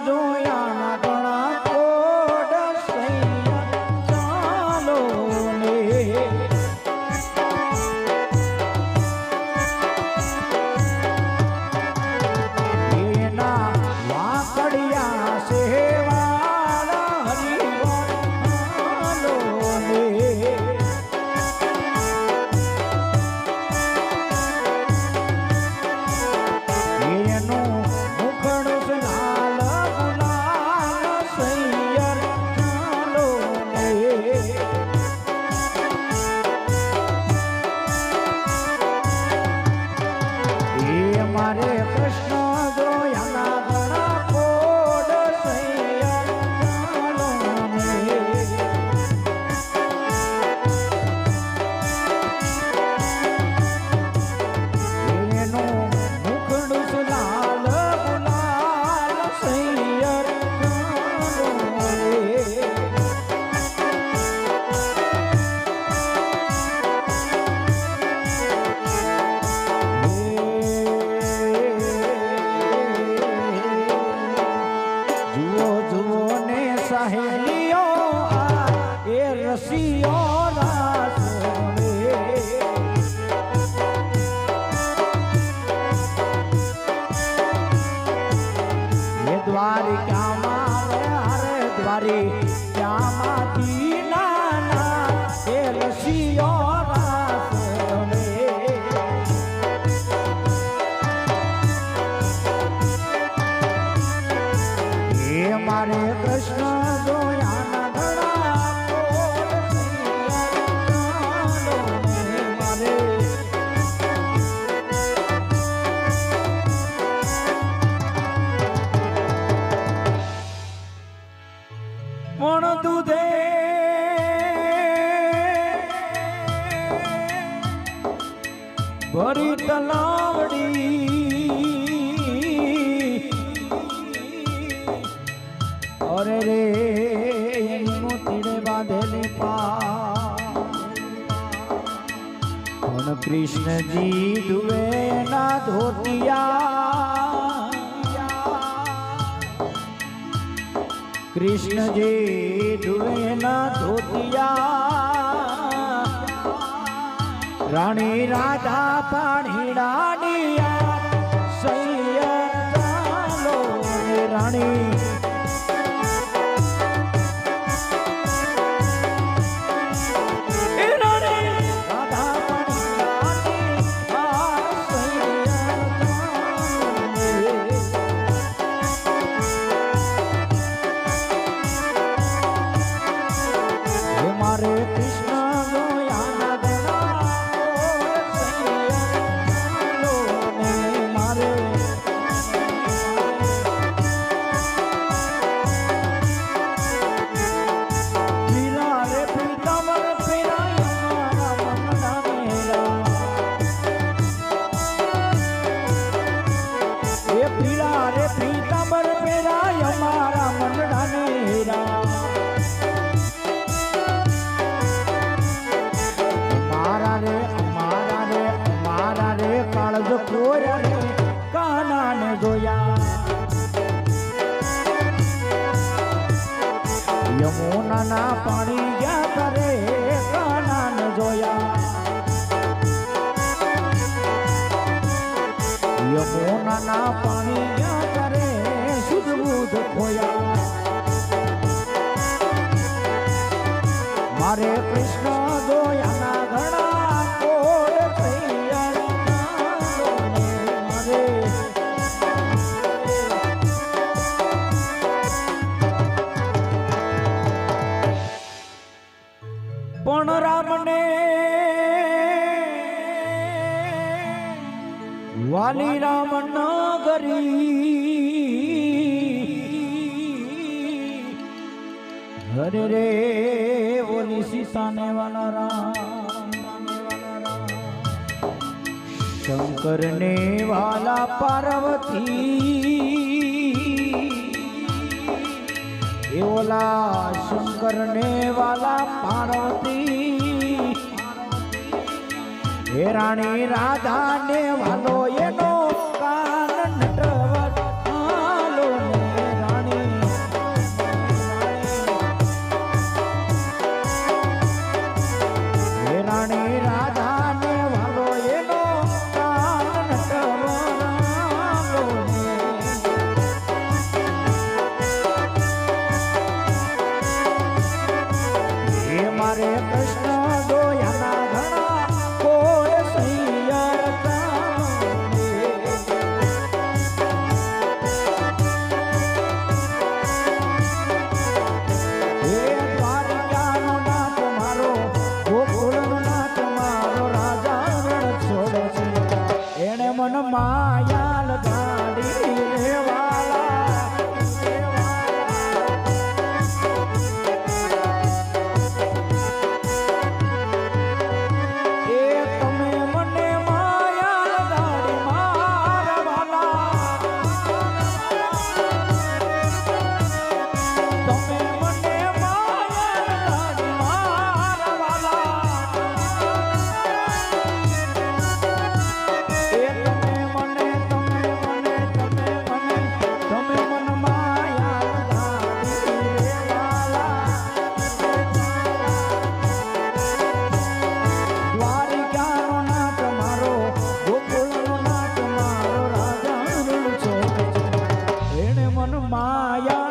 જોયા ઘણા કોડ સૈયા ચાલો ને એના વાકડિયા સેવાળા હરિવાલો ને મારે કૃષ્ણ જોયા ઘણા કોડ સૈયા ચાલો ને એનું મુખડું લાલ ગુલાલ સૈયર ચાલો સહેલીઓ એ રસીઓ રાસ એ દ્વારિકામાં હરે દ્વારિકામાંથી નાના એ રસીઓ રાસ એ મારે કૃષ્ણ જોયા ઘણા કોડ સૈયા મારે પણ દૂધે ભરી તલાવડી અરે રે એનું તીડે બાંધેલી પણ કૃષ્ણજી ધુવે ના ધોતિયા કૃષ્ણજી ધુવે ના ધોતિયા રાણી રાધા પાણી રાણીયા સૈયા ચાલો રાણી મારે કૃષ્ણ જોયા ઘણા કોડ સૈયા મારે પીલા રે પીતાંબર ફેરાયા મનડા મેરા એ પીલા રે પીતાંબર ફેરાયા મારા મનડા મેરા કાળજ કોર્યા રે કાનાને જોયા યમુનાના પાણી ગયા કરે કાનાને જોયા યમુનાના પાણી ગયા કરે શુદ્ધ બુદ્ધ ખોયા મારે કૃષ્ણ જોયા ઘણા કોડ સૈયા પણ રામને વાલી રામ નગરી હરે રે ઓલી સીતાને વાલા રામ શંકર ને વાલા પાર્વતી ઓલા શંકર ને વાલા પાર્વતી હે રાણી રાધા ને વાલો એનો કાન નટવર હાલો ને રાણી માયા